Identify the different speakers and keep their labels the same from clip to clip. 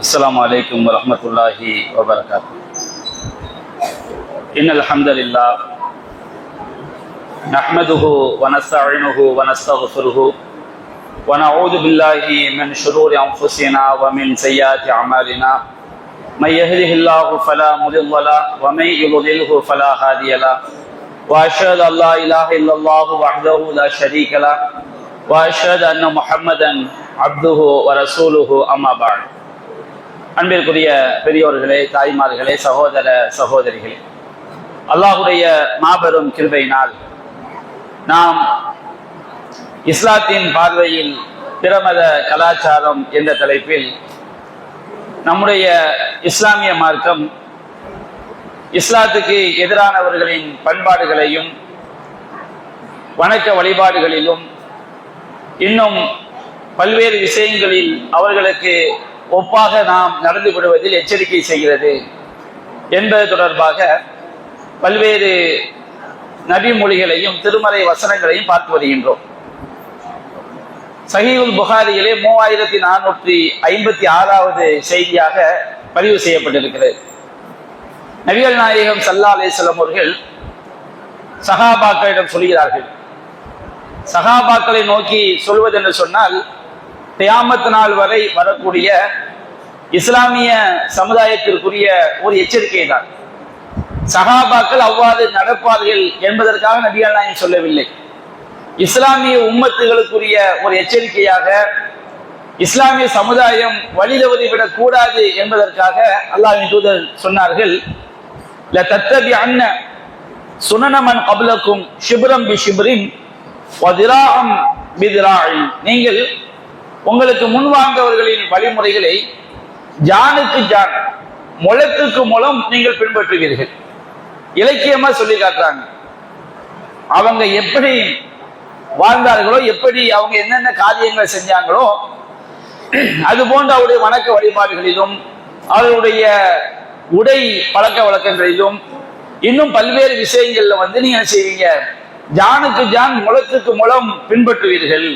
Speaker 1: السلام عليكم ورحمة الله وبركاته. إن الحمد لله نحمده ونستعينه ونستغفره ونعوذ بالله من شرور أنفسنا ومن سيئات أعمالنا. من يهده الله فلا مضل له ومن يضلله فلا هادي له. وأشهد أن لا إله إلا الله وحده لا شريك له وأشهد أن محمدا عبده ورسوله أما بعد. அன்பிற்குரிய பெரியோர்களே, தாய்மார்களே, சகோதர சகோதரிகளே, அல்லாஹுடைய மாபெரும் கிருபையினால் நாம் இஸ்லாத்தின் பார்வையில் பிரமத கலாச்சாரம் என்ற தலைப்பில் நம்முடைய இஸ்லாமிய மார்க்கம் இஸ்லாத்துக்கு எதிரானவர்களின் பண்பாடுகளையும் வணக்க வழிபாடுகளிலும் இன்னும் பல்வேறு விஷயங்களில் அவர்களுக்கு ஒப்பாக நாம் நடந்து கொள்வதில் எச்சரிக்கை செய்கிறது என்பது தொடர்பாக பல்வேறு நபி மொழிகளையும் திருமறை வசனங்களையும் பார்த்து வருகின்றோம். சஹீஹுல் புகாரியிலே 3456வது செய்தியாக பதிவு செய்யப்பட்டிருக்கிறது. நபிகள் நாயகம் ஸல்லல்லாஹு அலைஹி வஸல்லம் அவர்கள் சஹாபாக்களிடம் சொல்கிறார்கள். சஹாபாக்களை நோக்கி சொல்வது என்று சொன்னால், கியாமத் நாள் வரை வரக்கூடிய இஸ்லாமிய சமுதாயத்திற்குரிய ஒரு எச்சரிக்கை தான். சஹாபாக்கள் அவ்வாறு நடப்பார்கள் என்பதற்காக நபிகள் நாயகம் சொல்லவில்லை. இஸ்லாமிய உம்மத்துகளுக்குரிய ஒரு எச்சரிக்கையாக இஸ்லாமிய சமுதாயம் வழிதவறிவிடக் கூடாது என்பதற்காக அல்லாஹ்வின் தூதர் சொன்னார்கள், லதத்தபிஅன்ன சுனன மன் கப்லக்கும் ஷிப்ரம் பிஷிப்ரின் வதிராஅம் பிதிராஇன். நீங்கள் உங்களுக்கு முன்வாங்கவர்களின் வழிமுறைகளை ஜானுக்கு ஜான், முளத்துக்கு முளம் நீங்கள் பின்பற்றுவீர்கள். இலக்கியமா சொல்லி காட்டுறாங்க. அவங்க எப்படி வாழ்ந்தார்களோ, எப்படி அவங்க என்னென்ன காரியங்கள் செஞ்சாங்களோ, அது போன்ற அவருடைய வணக்க வழிபாடுகளிலும் அவருடைய உடை பழக்க வழக்கங்களிலும் இன்னும் பல்வேறு விஷயங்கள்ல நீங்க என்ன செய்வீங்க, ஜானுக்கு ஜான் முளத்துக்கு முளம் பின்பற்றுவீர்கள்.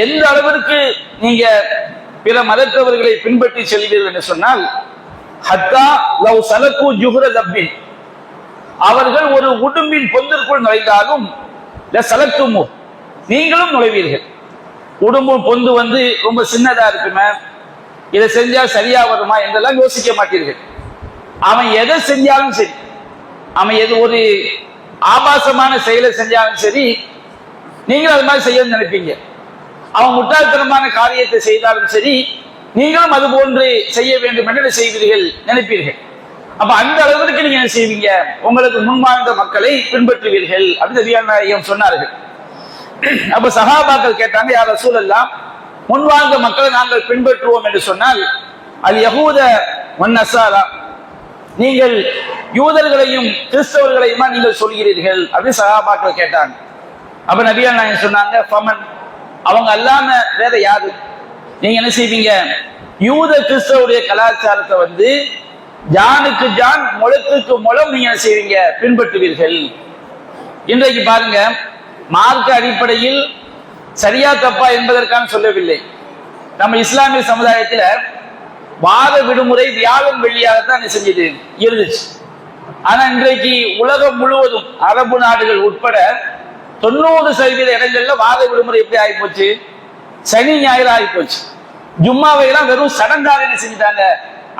Speaker 1: எந்த அளவிற்கு நீங்க பிற மதத்தவர்களை பின்பற்றி செல்வீர்கள் என்று சொன்னால், ஹத்தா லவ் சலக்கு ஜுஹ்ர தப்பின், அவர்கள் ஒரு உடும்பின் பொந்திற்குள் நுழைந்தாலும் சலத்துமு, நீங்களும் நுழைவீர்கள். உடும்பு பொந்து ரொம்ப சின்னதா இருக்குமே, இதை செஞ்சா சரியா வருமா என்றெல்லாம் யோசிக்க மாட்டீர்கள். அவன் எதை செஞ்சாலும் சரி, அவன் எது ஒரு ஆபாசமான செயலை செஞ்சாலும் சரி, நீங்களும் அது மாதிரி செய்ய நினைப்பீங்க. அவன் முட்டாள்தனமான காரியத்தை செய்தாலும் சரி, நீங்களும் அது போன்று செய்ய வேண்டும் என்று செய்வீர்கள், நினைப்பீர்கள். அப்ப அந்த அளவிற்கு நீங்க என்ன செய்வீங்க, உங்களுக்கு முன்வாழ்ந்த மக்களை பின்பற்றுவீர்கள் அப்படின்னு நபிகள் நாயகம் சொன்னார்கள். அப்ப சஹாபாக்கள் கேட்டாங்க, யா ரசூலல்லாஹ், முன்வாழ்ந்த மக்களை நாங்கள் பின்பற்றுவோம் என்று சொன்னால், அல் யஹூத வன் நஸாரா, நீங்கள் யூதர்களையும் கிறிஸ்தவர்களையுமா நீங்கள் சொல்கிறீர்கள் அப்படின்னு சஹாபாக்கள் கேட்டாங்க. அப்ப நபிகள் நாயகம் சொன்னாங்க, ஃபமன், அவங்க அல்லாம வேற யாரு? நீங்க என்ன செய்வீங்க, யூத கிறிஸ்தவருடைய கலாச்சாரத்தை ஜானுக்கு ஜான் முளத்துக்கு முளம் நீங்க என்ன செய்வீங்க, பின்பற்றுவீர்கள். இன்றைக்கு பாருங்க, மார்க்க அடிப்படையில் சரியா தப்பா என்பதற்கான சொல்லவில்லை. நம்ம இஸ்லாமிய சமுதாயத்துல வார விடுமுறை வியாழன் வெள்ளியாகத்தான் செஞ்சது இருந்துச்சு. ஆனா இன்றைக்கு உலகம் முழுவதும் அரபு நாடுகள் உட்பட 90% இடங்கள்ல வார விடுமுறை எப்படி ஆகி போச்சு, சனி ஞாயிறு ஆகி போச்சு. ஜும்மாவை எல்லாம் வெறும் சடங்காக என்ன செஞ்சுட்டாங்க,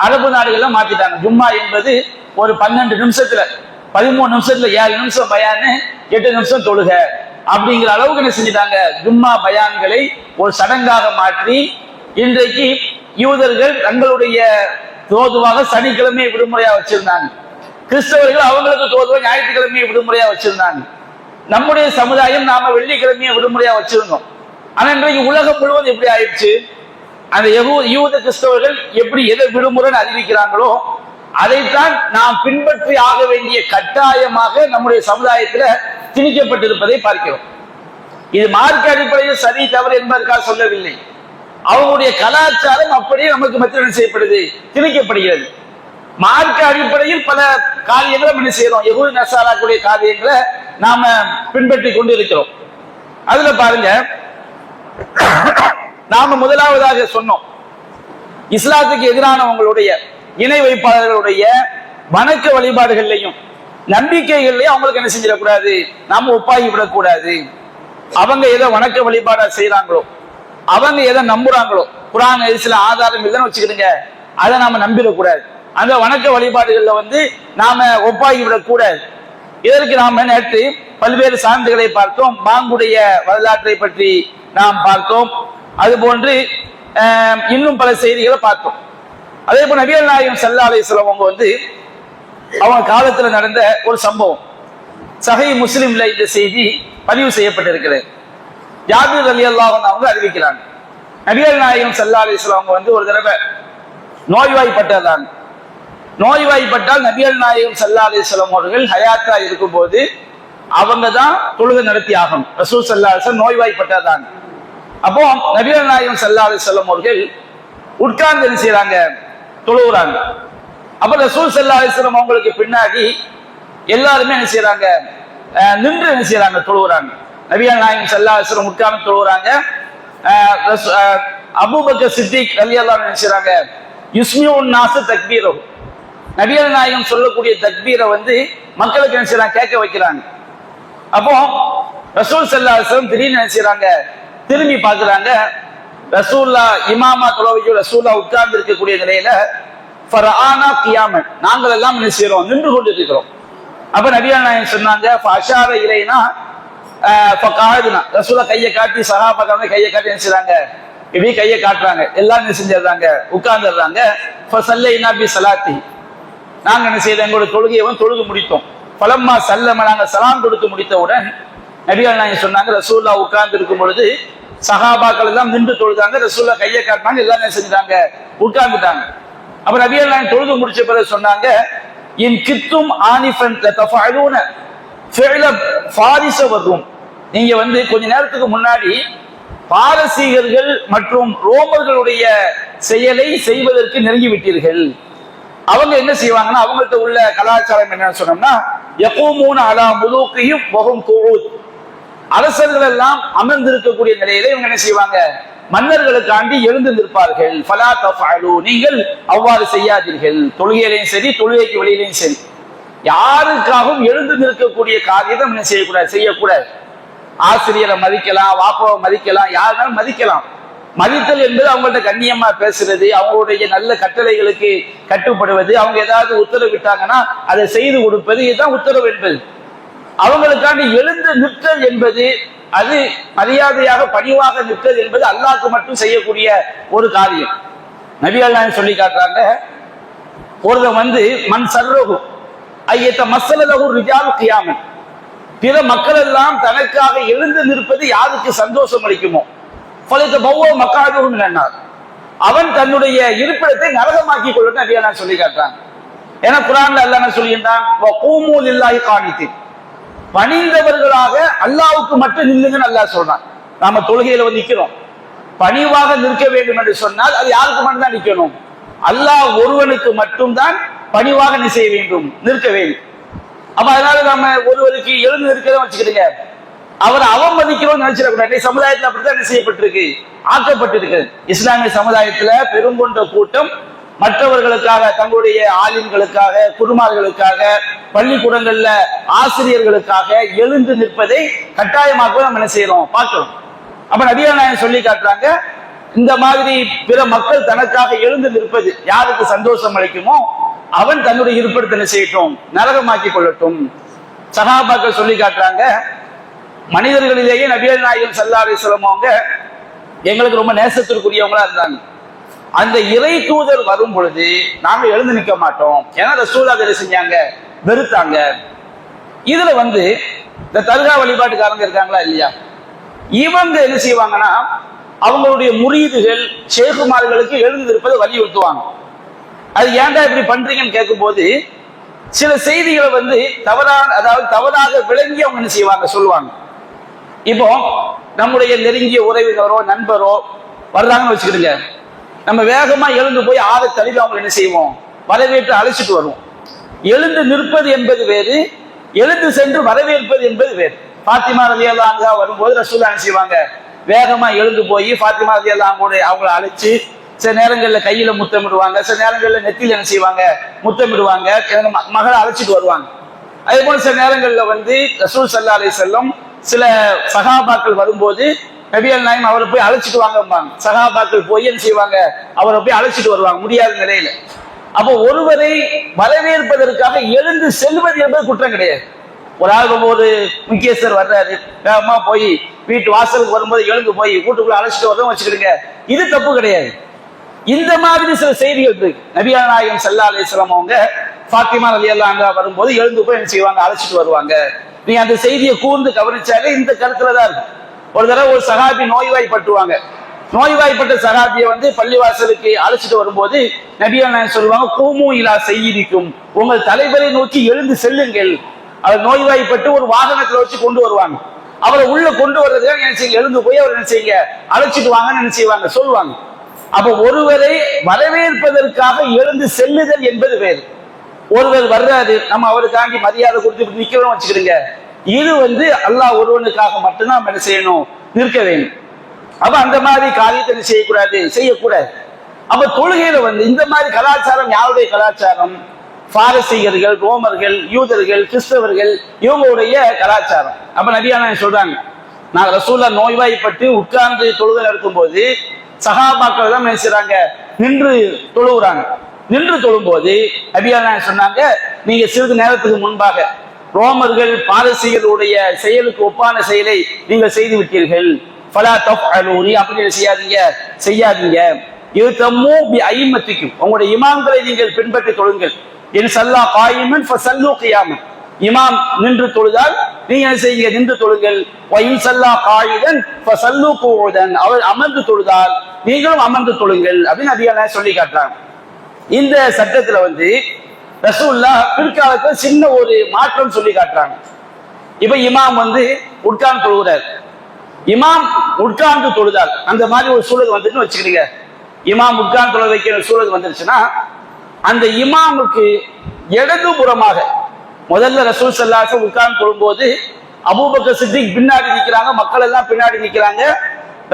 Speaker 1: அரபு நாடுகள்ல மாத்திட்டாங்க. ஜும்மா என்பது ஒரு 12 நிமிஷத்துல 13 நிமிஷத்துல 7 நிமிஷம் பயான்னு 8 நிமிஷம் தொழுக அப்படிங்கிற அளவுக்கு என்ன செஞ்சுட்டாங்க, ஜும்மா பயான்களை ஒரு சடங்காக மாற்றி இன்றைக்கு யூதர்கள் தங்களுடைய தோதுவாக சனிக்கிழமையை விடுமுறையா வச்சிருந்தாங்க. கிறிஸ்தவர்கள் அவங்களுக்கு தோதுவாக ஞாயிற்றுக்கிழமையை விடுமுறையா வச்சிருந்தாங்க. நம்முடைய சமுதாயம் நாம வெள்ளிக்கிழமையை விடுமுறையா வச்சிருந்தோம். ஆனா இன்றைக்கு உலகம் முழுவதும் எப்படி ஆயிடுச்சு, அந்த யூத கிறிஸ்தவர்கள் எப்படி எதை விடுமுறை அறிவிக்கிறாங்களோ அதைத்தான் நாம் பின்பற்றி ஆக வேண்டிய கட்டாயமாக நம்முடைய சமுதாயத்துல திணிக்கப்பட்டிருப்பதை பார்க்கிறோம். இது மார்க்க அடிப்படையில் சரி தவறு என்பதற்காக சொல்லவில்லை. அவங்களுடைய கலாச்சாரம் அப்படியே நமக்கு மத்தியில் செய்யப்படுது, திணிக்கப்படுகிறது. மார்க்க அடிப்படையில் பல காரியங்களை என்ன செய்யறோம், யஹூதி நஸாராக்களுடைய காரியங்களை நாம பின்பற்றி கொண்டு இருக்கிறோம். அதுல பாருங்க, நாம முதலாவதாக சொன்னோம், இஸ்லாத்துக்கு எதிரானவங்களுடைய இணை வைப்பாளர்களுடைய வணக்க வழிபாடுகள்லையும் நம்பிக்கைகள்லையும் அவங்களுக்கு என்ன செஞ்சிடக்கூடாது, நாம ஒப்பாகி விடக்கூடாது. அவங்க எதை வணக்க வழிபாடா செய்யறாங்களோ, அவங்க எதை நம்புறாங்களோ, குர்ஆன் ஹதீஸ்ல ஆதாரம் இல்லைன்னு வச்சுக்கிடுங்க, அதை நாம நம்பிடக்கூடாது. அந்த வணக்க வழிபாடுகள்ல நாம ஒப்பாகி விடக்கூடாது. இதற்கு நாம நேற்று பல்வேறு சான்றுகளை பார்த்தோம். பாங்குடைய வரலாற்றை பற்றி நாம் பார்த்தோம். அது போன்று இன்னும் பல செய்திகளை பார்த்தோம். அதே போல நபிகள் நாயகம் ஸல்லல்லாஹு அலைஹி வஸல்லம் அவங்க காலத்துல நடந்த ஒரு சம்பவம் சஹீஹ் முஸ்லிம்ல இந்த செய்தி பதிவு செய்யப்பட்டிருக்கிறது. ஜாபீர் ரலியல்லாஹு அன்ஹு அவங்க அறிவிக்கிறாங்க, நபிகள் நாயகம் ஸல்லல்லாஹு அலைஹி வஸல்லம் ஒரு தடவை நோய்வாய்ப்பட்டதாங்க. நோய்வாய்ப்பட்டால் நபிகள் நாயகம் ஸல்லல்லாஹு அலைஹி வஸல்லம் அவர்கள் ஹயாத்தா இருக்கும் போது அவங்க தான் தொழுகை நடத்தி ஆகும். ரசூல் ஸல்லல்லாஹு அலைஹி வஸல்லம் நோய்வாய்ப்பட்டதாங்க. அப்போ நபிகள் நாயகம் ஸல்லல்லாஹு அலைஹி வஸல்லம் அவர்கள் உட்கார்ந்து என்ன செய்யறாங்க, தொழுகிறாங்க. அப்ப ரசூல் ஸல்லல்லாஹு அலைஹி வஸல்லம் அவங்களுக்கு பின்னாடி எல்லாருமே என்ன செய்யறாங்க, நின்று என்ன செய்யறாங்க, தொழுகிறாங்க. நபிகள் நாயகம் ஸல்லல்லாஹு அலைஹி வஸல்லம் உட்கார்ந்து தொழுகிறாங்க. அபூபக்கர் சித்திக் ரலியல்லாஹு அன்ஹு என்ன செய்யறாங்க, யுஸ்மிஉன் நாஸ் தக்பீரஹு, நபிகள் நாயகம் சொல்லக்கூடிய தக்பீரை மக்களுக்கு என்ன செய்யறாங்க, கேட்க வைக்கிறாங்க. அப்போ ரசூல் ஸல்லல்லாஹு அலைஹி வஸல்லம் திடீர்னு என்ன செய்யறாங்க, திரும்பி பார்க்கறாங்க. ரசூல்லா இமாமா தொழுகைக்கு ரசூல்லா உட்கார்ந்து இருக்கக்கூடிய நிலையில ஃபரஆனா கியாமன், நாங்கள் எல்லாம் என்ன செய்யறோம், நின்று கொண்டு இருக்கிறோம். அப்ப நபிகள் நாயகம் சொன்னாங்க, ஃபஅஷார இலைனா ஃபகாதுனா, ரசூலா கையை காட்டி சஹாபாக்கள் கையை காட்டி என்ன செய்றாங்க, இப்படி கையை காட்டுறாங்க. எல்லாரும் என்ன செஞ்சிடறாங்க, உட்கார்ந்துடுறாங்க. ஃபஸல்லைனா பி ஸலாத்தி, நாங்க என்ன செய்தோம், எங்களோட தொழுகையை தொழுது முடித்தோம். ஃபலம்மா சல்லம, நாங்க சலாம் கொடுத்து முடித்தவுடன் நபிகள் நாயகம் சொன்னாங்க, ரசூல்லா உட்கார்ந்து இருக்கும் பொழுது சஹாபாக்கள் எல்லாம் நின்று தொழுதாங்க. ரசூல்லா கையை காட்டினாங்க, எல்லாரும் என்ன செஞ்சாங்க, உட்கார்ந்துட்டாங்க. அப்ப நபிகள் நாயகம் தொழுது முடிச்ச பிறகு சொன்னாங்க, இன் கித்தும் ஆனிஃபன் லதஃபஅலூன ஃபிஅல ஃபாரிஸ வரும், நீங்க கொஞ்ச நேரத்துக்கு முன்னாடி பாரசீகர்கள் மற்றும் ரோமர்களுடைய செயலை செய்வதற்கு நெருங்கி விட்டீர்கள். அவங்க என்ன செய்வாங்கன்னா, அவங்கள்ட்ட உள்ள கலாச்சாரம் என்னன்னு சொன்னோம்னா, யகூமூன அலா முலூகிஹிம் வஹும் குஊத், அரசர்கள் எல்லாம் அமர்ந்திருக்கக்கூடிய நிலையில இவங்க என்ன செய்வாங்க, மன்னர்களுக்காண்டி எழுந்து நிற்பார்கள். ஃபலா தஃஅலூ, நீங்கள் அவ்வாறு செய்யாதீர்கள். தொழுகையிலையும் சரி, தொழுகைக்கு வெளியிலையும் சரி, யாருக்காகவும் எழுந்து நிற்கக்கூடிய காரியத்தை என்ன செய்யக்கூடாது. ஆசிரியரை மதிக்கலாம், வாப்பாவை மதிக்கலாம், யாருனாலும் மதிக்கலாம். மதித்தல் என்பது அவங்கள்ட்ட கண்ணியமா பேசுறது, அவங்களுடைய நல்ல கட்டளைகளுக்கு கட்டுப்படுவது, அவங்க ஏதாவது உத்தரவிட்டாங்கன்னா அதை செய்து கொடுப்பது, இதுதான் உத்தரவு என்பது. அவங்களுக்காண்டி எழுந்து நிற்றல் என்பது, அது மரியாதையாக பணிவாக நிற்றல் என்பது அல்லாஹ்க்கு மட்டும் செய்யக்கூடிய ஒரு காரியம். நபிகள் நாயகம் சொல்லி காட்டுறாங்க, ஒருவன் மண் சர்ரஹு ஐயத்த மஸ்ஸலஹு ரிஜால் கியாமன், பிற மக்கள் எல்லாம் தனக்காக எழுந்து நிற்பது யாருக்கு சந்தோஷம் அளிக்குமோ, அவன் தன்னுடைய இருப்பிடத்தை நரகமாக்கி கொள்ளட்டும் நபிகள் நாயகம் சொல்லி காட்டுறாங்க. ஏன்னா குர்ஆன்ல அல்லாஹ் சொல்லியிருந்தான், வகூமு லில்லாஹி கானிதீன், பணிந்தவர்களாக அல்லாஹ்வுக்கு மட்டும் நில்லுங்கன்னு அல்லாஹ் சொல்றான். நாம தொழுகையில நிக்கிறோம், பணிவாக நிற்க வேண்டும் என்று சொன்னால் அது யாருக்கு மட்டும் தான் நிற்கணும், அல்லாஹ் ஒருவனுக்கு மட்டும்தான் பணிவாக செய்ய வேண்டும், நிற்க வேண்டும். அப்ப அதனால நம்ம ஒருவருக்கு எழுந்து நிற்கிறத வச்சுக்கிடுங்க, அவரை அவமதிக்கிறோம் நினைச்சிடக்கூடாது. சமுதாயத்தில் அப்படித்தான் என்ன செய்யப்பட்டிருக்கு, ஆக்கப்பட்டிருக்கு. இஸ்லாமிய சமுதாயத்துல பெருங்கொண்ட கூட்டம் மற்றவர்களுக்காக, தங்களுடைய ஆலிம்களுக்காக, குருமார்களுக்காக, பள்ளிக்கூடங்கள்ல ஆசிரியர்களுக்காக எழுந்து நிற்பதை கட்டாயமாக நம்ம என்ன செய்யறோம், பார்க்கிறோம். அப்ப நபிகள் நாயகம் சொல்லி காட்டுறாங்க, இந்த மாதிரி பிற மக்கள் தனக்காக எழுந்து நிற்பது யாருக்கு சந்தோஷம் அளிக்குமோ அவன் தன்னுடைய இருப்பிடத்தை என்ன செய்யட்டும், நரகமாக்கி கொள்ளட்டும். சஹாபாக்கள் சொல்லி காட்டுறாங்க, மனிதர்களிலேயே நபிகள் நாயகம் ஸல்லல்லாஹு அலைஹி வஸல்லம் அவங்க எங்களுக்கு ரொம்ப நேசத்திற்குரியவங்களா இருந்தாங்க. அந்த இறை தூதர் வரும் பொழுது நாங்க எழுந்து நிற்க மாட்டோம். ஏன்னா ரசூல் அதை செஞ்சாங்க, வெறுத்தாங்க. இதுல இந்த தர்கா வழிபாட்டுக்காரங்க இருக்காங்களா இல்லையா, இவங்க என்ன செய்வாங்கன்னா, அவங்களுடைய முரீதுகள் ஷேகுமார்களுக்கு எழுந்து இருப்பதை வலியுறுத்துவாங்க. அது ஏன்டா இப்படி பண்றீங்கன்னு கேட்கும் போது சில செய்திகளை தவறாக விளங்கி அவங்க என்ன செய்வாங்க, சொல்லுவாங்க. இப்போ நம்முடைய நெருங்கிய உறவினரோ நண்பரோ வர்றாங்கன்னு வச்சுக்கிடுங்க, நம்ம வேகமா எழுந்து போய் ஆறு தழுவி அவங்க என்ன செய்வோம், வரவேற்று அழைச்சிட்டு வருவோம். எழுந்து நிற்பது என்பது வேறு, எழுந்து சென்று வரவேற்பது என்பது வேறு. ஃபாத்திமா ரலியல்லாஹு அன்ஹா வரும்போது ரசூலுல்லாஹ் என்ன செய்வாங்க, வேகமா எழுந்து போய் ஃபாத்திமா ரலியல்லாஹு அன்ஹா அவங்களை அழைச்சு சில நேரங்களில் கையில முத்தமிடுவாங்க, சில நேரங்களில் நெத்தியில் என்ன செய்வாங்க, முத்தமிடுவாங்க, மகளை அழைச்சிட்டு வருவாங்க. அதே போல சில நேரங்களில் வந்து ரசூல் ஸல்லல்லாஹு அலைஹி வஸல்லம் சில சஹாபாக்கள் வரும்போது நபிகள் நாயகம் அவரை போய் அழைச்சிட்டு வாங்கம்பாங்க. சஹாபாக்கள் போய் என்ன செய்வாங்க, அவரை போய் அழைச்சிட்டு வருவாங்க முடியாத நிலையில. அப்போ ஒருவரை வரவேற்பதற்காக எழுந்து செல்வது என்பது குற்றம் கிடையாது. ஒரு ஆள் ஒரு முக்கியஸ்தர் வர்றாரு, வேகமா போய் வீட்டு வாசலுக்கு வரும்போது எழுந்து போய் வீட்டுக்குள்ள அழைச்சிட்டு வரவும் வச்சுக்கிடுங்க, இது தப்பு கிடையாது. இந்த மாதிரி சில செய்திகள் இருக்கு. நபிகள் நாயகம் ஸல்லல்லாஹு அலைஹி வஸல்லம் அவங்க ஃபாத்திமா ரலியல்லாஹு அன்ஹா வரும்போது எழுந்து போய் என்ன செய்வாங்க, அழைச்சிட்டு வருவாங்க. நீங்க அந்த செய்தியை கூர்ந்து கவனிச்சாலே இந்த கருத்துல தான் இருக்கு. ஒரு தடவை ஒரு சஹாபி நோய்வாய்ப்பட்டுவாங்க. நோய்வாய்ப்பட்ட சஹாபியை வந்து பள்ளிவாசலுக்கு அழைச்சிட்டு வரும்போது நபிகள் நாயகம் சொல்லுவாங்க, கூமு இலா சய்யிதிக்கும், உங்கள் தலைவரை நோக்கி எழுந்து செல்லுங்கள். அவர் நோய்வாய்ப்பட்டு ஒரு வாகனத்துல வச்சு கொண்டு வருவாங்க. அவரை உள்ள கொண்டு வர்றதுக்காக என்ன செய்யுங்க, எழுந்து போய் அவர் என்ன செய்யுங்க, அழைச்சிட்டு வாங்கன்னு என்ன செய்வாங்க, சொல்லுவாங்க. அப்ப ஒருவரை வரவேற்பதற்காக எழுந்து செல்லுதல் என்பது வேறு. ஒருவர் வர்றாரு, நம்ம அவருக்காண்டி மரியாதை கொடுத்து நிக்கிறோம் வச்சுக்கிடுங்க, இது வந்து அல்லாஹ் ஒருவனுக்காக மட்டும்தான் என்ன செய்யணும், நிற்க வேண்டும். அப்ப அந்த மாதிரி காரியத்தை செய்யக்கூடாது, செய்யக்கூடாது. அப்ப தொழுகையில வந்து இந்த மாதிரி கலாச்சாரம் யாருடைய கலாச்சாரம்? பாரசீகர்கள், ரோமர்கள், யூதர்கள், கிறிஸ்தவர்கள், இவங்களுடைய கலாச்சாரம். அப்ப நபியா சொல்றாங்க, நான் ரசூலுல்லாஹ் நோய்வாய்ப்பட்டு உட்கார்ந்து தொழுகை நடத்தும் போது சஹாபாக்கள் தான் நினைச்சாங்க நின்று தொழுகிறாங்க. நின்று தொழும்போது நபியா சொன்னாங்க, நீங்க சிறிது நேரத்துக்கு முன்பாக ரோமர்கள் பாரசீகர்களுடைய செயலுக்கு ஒப்பான செயலை நீங்கள் செய்து விட்டீர்கள். ஃபலா தஃஅலூனி, அப்படி செய்யாதீங்க, செய்யாதீங்க. இது தம்மு பி ஐமத்திக்கும், உங்களுடைய இமாம்களை நீங்கள் பின்பற்றி தொழுங்கள். இன் ஸல்லா காயிமன் ஃபஸல்லூ கியாமன், இமாம் நின்று தொழுதால் நீங்க என்ன செய்யுங்க, நின்று தொழுங்கள். வ இன் ஸல்லா காயிதன் ஃபஸல்லூ குஊதன், அவர் அமர்ந்து தொழுதால் நீங்களும் அமர்ந்து தொழுங்கள் அப்படின்னு நபிகள் சொல்லி காட்டுறாங்க. இந்த சட்டத்துல வந்து ரசூலுல்லாஹ் பிற்காலத்துல சின்ன ஒரு மாற்றம் சொல்லி காட்டுறாங்க. இப்ப இமாம் வந்து உட்கார்ந்து தொழுகிறார், இமாம் உட்கார்ந்து தொழுதால் அந்த மாதிரி ஒரு சூழல் வந்துட்டு வச்சுக்கிடுங்க, இமாம் உட்கார்ந்து தொழ வைக்கிற சூழல் வந்துருச்சுன்னா அந்த இமாமுக்கு இடதுபுறமாக முதல்ல ரசூல் ஸல்லல்லாஹு அலைஹி வஸல்லம் உட்கார்ந்து தொழும்போது அபூபக்கர் சித்திக் பின்னாடி நிற்கிறாங்க, மக்கள் எல்லாம் பின்னாடி நிற்கிறாங்க.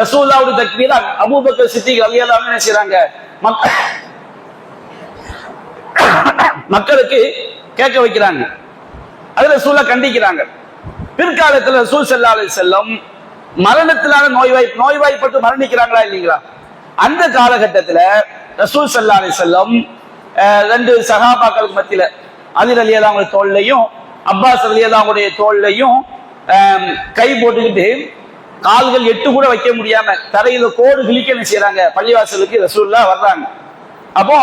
Speaker 1: ரசூலுல்லாஹ்வுடைய தக்பீர் அபூபக்கர் சித்திக் ரலியல்லாஹு அன்ஹு என்ன செய்றாங்க, மக்களுக்கு கேட்க வைக்கிறாங்க. அது ரசூலுல்லாஹ் கண்டிக்கிறாங்க. பிற்காலத்தில் ரசூல் ஸல்லல்லாஹு அலைஹி வஸல்லம் மரணத்தினால நோய்வாய்ப்பட்டு மரணிக்கிறாங்களா இல்லைங்களா, அந்த காலகட்டத்தில் ரசூல் ஸல்லல்லாஹு அலைஹி வஸல்லம் ரெண்டு சஹாபாக்களுக்கு மத்தியில அலி ரலியல்லாஹு அன்ஹு தோள்லையும் அப்பாஸ் ரலியல்லாஹு அன்ஹுடைய தோள்லையும் கை போட்டுக்கிட்டு கால்கள் எட்டு கூட வைக்க முடியாம தரையில கோடு கிழிக்க என்ன செய்யறாங்க, பள்ளிவாசலுக்கு ரசூலுல்லாஹ் வர்றாங்க. அப்போ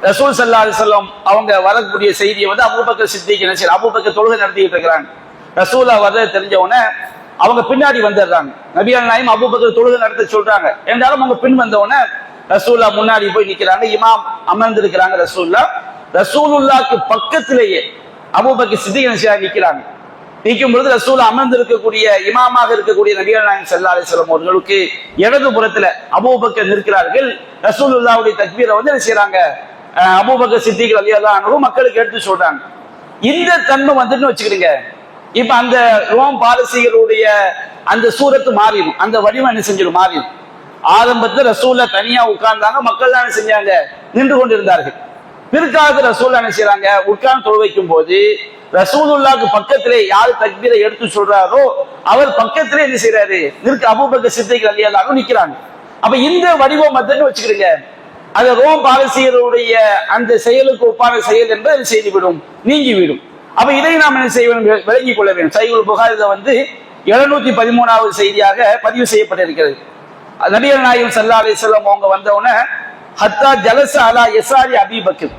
Speaker 1: ரசூல் ஸல்லல்லாஹு அலைஹி வஸல்லம் அவங்க வரக்கூடிய செய்தியை வந்து அபூபக்கர் சித்திக் என்ன செய்யறாங்க, அபூபக்கர் தொழுகை நடத்திட்டு இருக்கிறாங்க. ரசூலுல்லாஹ் வர்றது தெரிஞ்ச உடனே அவங்க பின்னாடி வந்துடுறாங்க. நபிகள் நாயகம் அபூபக்கர் தொழுகை நடத்த சொல்றாங்க என்றாலும் அவங்க பின் வந்த உடனே ரசூலுல்லாஹ் முன்னாடி போய் நிக்கிறாங்க. இமாம் அமர்ந்து இருக்கிறாங்க. ரசூலுல்லாஹ்க்கு பக்கத்திலேயே அபூபக்கர் சித்திக் நிக்கிறாங்க. நிற்கும் பொழுது ரசூல் அமர்ந்து இருக்கக்கூடிய இமாமாக இருக்கக்கூடிய நபிகள் நாயகம் ஸல்லல்லாஹு அலைஹி வஸல்லம் அவர்களுக்கு இடது புறத்துல அபூபக்கர் நிற்கிறார்கள். ரசூலுல்லாஹ்வுடைய தக்பீரை வந்து என்ன செய்றாங்க, அபூபக்கர் சித்திக் ரலியல்லாஹு அன்ஹு மக்களுக்கு எடுத்து சொல்றாங்க. இந்த தன்மை வந்துட்டு வச்சுக்கிடுங்க, இப்ப அந்த ரோம் பாரசீகருடைய அந்த சூரத்து மாறிடும், அந்த வடிவம் என்ன செஞ்சிடும், மாறிடும். ஆரம்பத்தில் ரசூல்ல தனியா உட்கார்ந்தாங்க, மக்கள் தான் என்ன செஞ்சாங்க, நின்று கொண்டிருந்தார்கள். பிற்காலத்தில் ரசூல் என்ன செய்யறாங்க, உட்கார்ந்து தொழ வைக்கும் போது ரசூலுல்லாஹ்க்கு பக்கத்திலே யாரு தக்பீரை எடுத்து சொல்றாரோ அவர் பக்கத்திலே என்ன செய்யறாரு, நிற்க அபூபக்கர் சித்திக் ரலியல்லாஹு அன்ஹு நிக்கிறாங்க. அப்ப இந்த வடிவம் வந்துட்டு வச்சுக்கிடுங்க, அது ரோம் பாரசீகருடைய அந்த செயலுக்கு ஒப்பான செயல் என்பது செய்துவிடும், நீங்கிவிடும். அப்ப இதை நாம் என்ன செய்ய வேண்டும், விளங்கிக் கொள்ள வேண்டும். சஹீஹுல் புகாரில வந்து 713வது செய்தியாக பதிவு செய்யப்பட்டிருக்கிறது. நபிகள் நாயகம் ஸல்லல்லாஹு அலைஹி வஸல்லம் அவங்க வந்தவுடனே ஹத்தா ஜலஸ அலா யஸாரி அபூபக்கர்,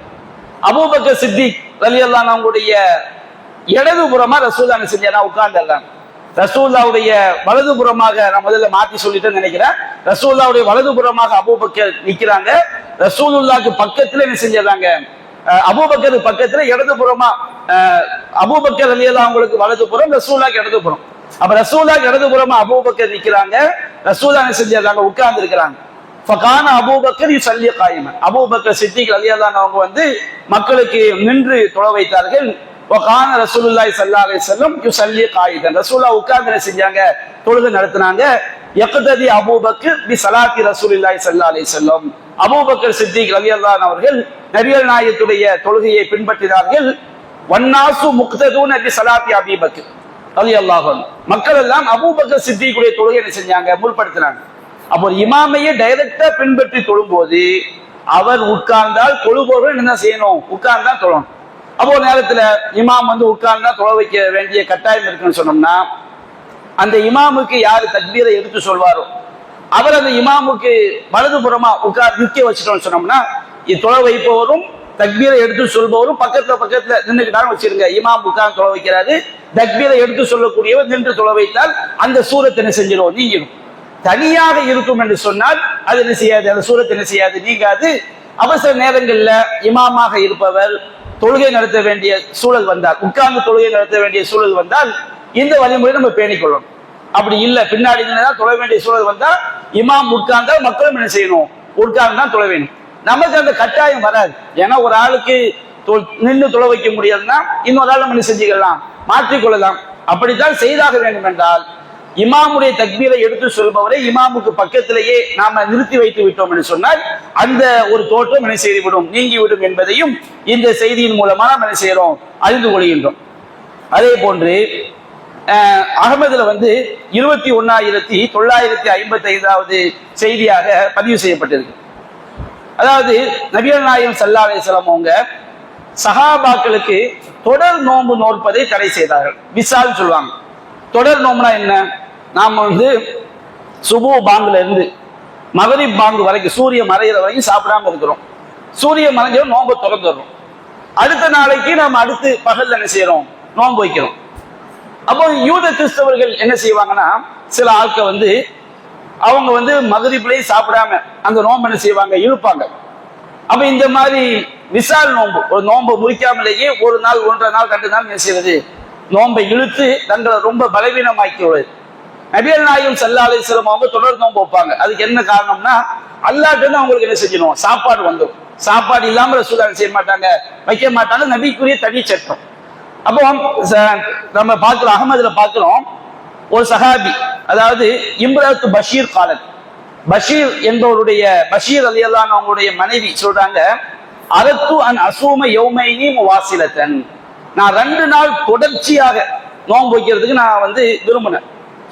Speaker 1: அபூபக்கர் சித்திக் ரலியல்லாஹு அன்ஹு அவங்களுடைய இடதுபுறமா ரசூலுல்லாஹ் செஞ்சாங்க, உட்கார்ந்துறாங்க. ரசூலுல்லாஹ்வுடைய வலதுபுறமாக நான் முதல்ல மாத்தி சொல்லிட்டேன்னு நினைக்கிறேன். ரசூலுல்லாஹ்வுடைய வலதுபுறமாக அபூபக்கர் நிக்கிறாங்க. ரசூலுல்லாஹ்க்கு பக்கத்துல என்ன செஞ்சாங்க, அபூபக்கர் பக்கத்துல இடதுபுறமா, அபூபக்கர் ரலியல்லாஹு அவங்களுக்கு வலதுபுறம், ரசூலுல்லாஹ்க்கு இடதுபுறம். அப்ப ரசூலுல்லாஹ்க்கு இடதுபுறமா அபூபக்கர் நிக்கிறாங்க, ரசூலுல்லாஹ் என்ன செஞ்சாங்க, உட்கார்ந்து இருக்கிறாங்க. ஃபகான அபூபக்கர் யுஸல்லி காயிமன், அபூபக்கர் சித்திக் ரலியல்லாஹு அவங்க வந்து மக்களுக்கு நின்று தொழ வைத்தார்கள். வகான ரசூலுல்லாஹி ஸல்லல்லாஹு அலைஹி வஸல்லம் யுஸல்லி காயிதன். ரசூலுல்லாஹ் உட்கார்ந்து செஞ்சாங்க, தொழுகை நடத்தினாங்க. யக்ததி அபூபக்கர் பி ஸலாத்தி ரசூலுல்லாஹி ஸல்லல்லாஹு அலைஹி வஸல்லம். அபூபக்கர் சித்திக் ரலியல்லாஹு அன்ஹு அவர்கள் நபிகள் நாயகத்துடைய தொழுகையை பின்பற்றினார்கள். வன்னாசு முக்ததூன பி ஸலாத்தி அபூபக்கர் ரலியல்லாஹு அன்ஹு. மக்கள் எல்லாம் அபூபக்கர் சித்திக்குடைய தொழுகை என்ன செஞ்சாங்க, முற்படுத்தினாங்க. அப்போ இமாமையை டைரக்டா பின்பற்றி தொழும்போது அவர் உட்கார்ந்தால் தொழுபவர்கள் என்ன செய்யணும், உட்கார்ந்தா தொழணும். அப்போ ஒரு நேரத்துல இமாம் உட்கார்ந்தா தொழ வைக்க வேண்டிய கட்டாயம் இருக்குன்னு சொன்னோம்னா, அந்த இமாமுக்கு யாரு தக்பீரை எடுத்து சொல்வாரோ அவர் அந்த இமாமுக்கு வலதுபுறமா நிற்க வச்சுட்டோம்னு சொன்னோம்னா, தொழ வைப்பவரும் தக்பீரை எடுத்து சொல்பவரும் பக்கத்துல நின்றுக்கிட்டாலும் வச்சிருங்க. இமாம் உட்கார்ந்து தொழ வைக்கிறாரு, தக்பீரை எடுத்து சொல்லக்கூடியவர் நின்று தொழ வைத்தால் அந்த சூரத்தை என்ன செஞ்சிடும், நீங்கிடும். தனியாக இருக்கும் என்று சொன்னால் அது என்ன செய்யாது, அந்த சூரத்தை என்ன செய்யாது, நீங்காது. அவசர நேரங்கள்ல இமாமாக இருப்பவர் தொழுகை நடத்த வேண்டிய சூழல் வந்தால், உட்கார்ந்து தொழுகை நடத்த வேண்டிய சூழல் வந்தால் இந்த வழிமுறை நம்ம பேணிக்கொள்ளணும். அப்படி இல்லை, பின்னாடி தான் தொழ வேண்டிய சூழல் வந்தா இமாம் உட்கார்ந்தால் மக்களும் என்ன செய்யணும், உட்கார்ந்து தான் தொழ வேணும். நமக்கு அந்த கட்டாயம் வராது. ஏன்னா ஒரு ஆளுக்கு நின்று தொழ வைக்க முடியாதுன்னா இன்னொரு ஆள் நம்ம என்ன செஞ்சுக்கலாம், மாற்றிக்கொள்ளலாம். அப்படித்தான் செய்தாக வேண்டும் என்றால் இமாமுடைய தக்பீரை எடுத்து சொல்பவரை இமாமுக்கு பக்கத்திலேயே நாம நிறுத்தி வைத்து விட்டோம் என்று சொன்னால் அந்த ஒரு தோற்றம் என்ன செய்துவிடும், நீங்கிவிடும் என்பதையும் இந்த செய்தியின் மூலமா நாம் என்ன செய்யறோம், அறிந்து கொள்கின்றோம். அதே போன்று அகமதுல 21,955 செய்தியாக பதிவு செய்யப்பட்டிருக்கு. அதாவது நபிகள் நாயகம் ஸல்லல்லாஹு அலைஹி வஸல்லம் அவங்க சஹாபாக்களுக்கு தொடர் நோன்பு நோற்பதை தடை செய்தார்கள். விசால் சொல்லுவாங்க. தொடர் நோம்புனா என்ன, நாம சுபு பாங்குல இருந்து மகரிப் பாங்கு வரைக்கும் சூரிய மறைகிற வரைக்கும் சாப்பிடாம இருக்கிறோம். சூரிய மறைஞ்ச நோன்பு திறந்துடுறோம். அடுத்த நாளைக்கு நாம அடுத்து பகல்ல என்ன செய்யறோம், நோன்பு வைக்கிறோம். அப்போ யூத கிறிஸ்தவர்கள் என்ன செய்வாங்கன்னா, சில ஆட்கள் அவங்க மகரிப்லயே சாப்பிடாம அந்த நோன்பு என்ன செய்வாங்க, இழுப்பாங்க. அப்ப இந்த மாதிரி விசால் நோன்பு, ஒரு நோன்பை முறிக்காமலேயே ஒரு நாள், 1.5 நாள், 2 நாள் என்ன செய்வது, நோன்பை இழுத்து தங்களை ரொம்ப பலவீனமாக்கியுள்ளது. நபிகள் நாயகம் ஸல்லல்லாஹு அலைஹி வஸல்லம் அவங்க தொடர் நோன்பு வைப்பாங்க. அதுக்கு என்ன காரணம்னா, அல்லாஹ்ட்ட அவங்களுக்கு என்ன செஞ்சணும், சாப்பாடு வந்துடும். சாப்பாடு இல்லாம ரசூலுல்லாஹ் செய்ய மாட்டாங்க, வைக்க மாட்டாங்க. நபிக்குரிய தனி சட்டம். அப்போ நம்ம பார்க்கிறோம், அகமதுல பார்க்கிறோம், ஒரு சஹாபி, அதாவது இம்ரத்து பஷீர் காலத், பஷீர் என்பவருடைய, பஷீர் ரலியல்லாஹு அன்ஹு அவங்களுடைய மனைவி சொல்றாங்க, அரத்து அன் அசூம யௌமைனி முவாசிலத்தன், நான் 2 நாள் தொடர்ச்சியாக நோன்பு வைக்கிறதுக்கு நான் விரும்பினேன்.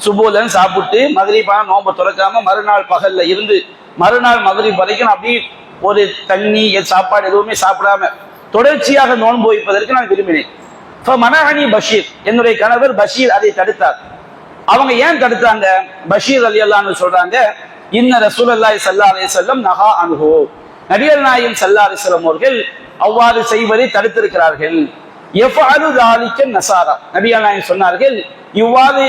Speaker 1: சுபோதன் சாப்பிட்டு மகரிபான நோன்பை துறக்காம மறுநாள் பகல்ல இருந்து மறுநாள் மகரிப் வரைக்கும் அப்படி ஒரு தண்ணி சாப்பாடு எதுவுமே சாப்பிடாம தொடர்ச்சியாக நோன்பு வைப்பதற்கு நான் விரும்பினேன். மனஹனி பஷீர், என்னுடைய கணவர் பஷீர் அதை தடுத்தார். அவங்க ஏன் தடுத்தாங்க, பஷீர் ரலியல்லாஹு அன்ஹு சொல்றாங்க, இன்ன ரசூலுல்லாஹி ஸல்லல்லாஹு அலைஹி வஸல்லம் நஹா அன்ஹு, நபிகள் நாயகம் ஸல்லல்லாஹு அலைஹி வஸல்லம் அவர்கள் அவ்வாறு செய்வதை தடுத்திருக்கிறார்கள். யஃஅலு ஸாலிக நஸாரா, நபிகள் நாயகம் சொன்னார்கள், இவ்வாறு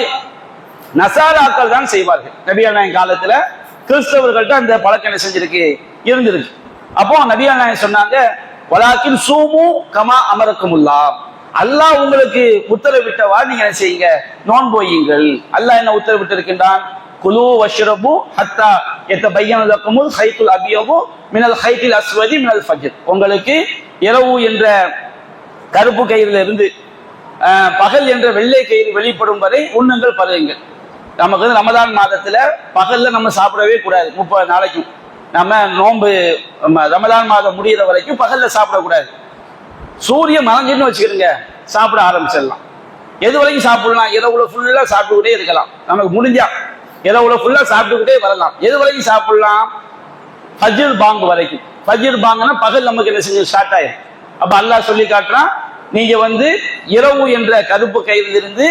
Speaker 1: நஸாராக்கள் தான் செய்வார்கள். நபிகள் நாயகம் காலத்துல கிறிஸ்தவர்கள்ட்ட அந்த பழக்கம் என்ன செஞ்சிருக்கு, இருந்திருக்கு. அப்போ நபிகள் நாயகம் சொன்னாங்க, வலாக்கின் சூமு கமா அமரக்குமுல்லாஹ், அல்லாஹ் உங்களுக்கு உத்தரவிட்டவா நீங்க என்ன செய்யுங்க, நோன்பு வையுங்கள். அல்லாஹ் என்ன உத்தரவிட்டு இருக்கின்றான், குலு வஷ்ரபு ஹத்தா யதபையன லக்குமுல் ஹைத்துல் அபியது மினல் ஹைத்தில் அஸ்வதி மினல் ஃபஜ்ர், உங்களுக்கு இரவு என்ற கருப்பு கயிறுல இருந்து பகல் என்ற வெள்ளை கயிறு வெளிப்படும் வரை உண்ணுங்கள், பருகுங்கள். நமக்கு ரமதான் மாதத்துல பகல்ல நம்ம சாப்பிடவே கூடாது. 30 நாளைக்கும் நம்ம நோன்பு, ரமதான் மாதம் முடிகிற வரைக்கும் பகல்ல சாப்பிடக்கூடாது. சூரியன் மறைஞ்சுன்னு வச்சுக்கிடுங்க, சாப்பிட ஆரம்பிச்சிடலாம். எது வரைக்கும் சாப்பிடலாம், இரவுல ஃபுல்லா சாப்பிட்டுக்கிட்டே இருக்கலாம். நமக்கு முடிஞ்சா இரவுல ஃபுல்லா சாப்பிட்டுக்கிட்டே வரலாம். எது வரைக்கும் சாப்பிடலாம், ஃபஜ்ர் பாங்கு வரைக்கும். ஃபஜ்ர் பாங்குனா பகல் நமக்கு என்ன செஞ்சு ஸ்டார்ட் ஆயிடும். அப்ப அல்லாஹ் சொல்லி காட்டுறான், நீங்க இரவு என்ற கருப்பு கயிறிலிருந்து